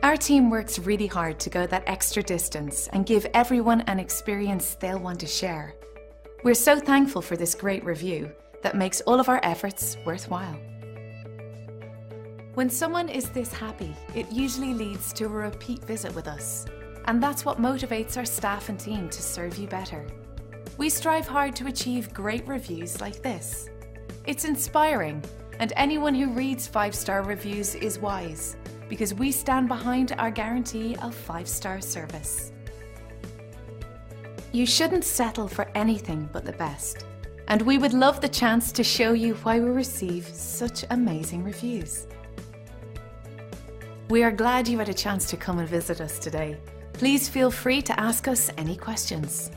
Our team works really hard to go that extra distance and give everyone an experience they'll want to share. We're so thankful for this great review that makes all of our efforts worthwhile. When someone is this happy, it usually leads to a repeat visit with us. And that's what motivates our staff and team to serve you better. We strive hard to achieve great reviews like this. It's inspiring, and anyone who reads 5-star reviews is wise, because we stand behind our guarantee of 5-star service. You shouldn't settle for anything but the best, and we would love the chance to show you why we receive such amazing reviews. We are glad you had a chance to come and visit us today. Please feel free to ask us any questions.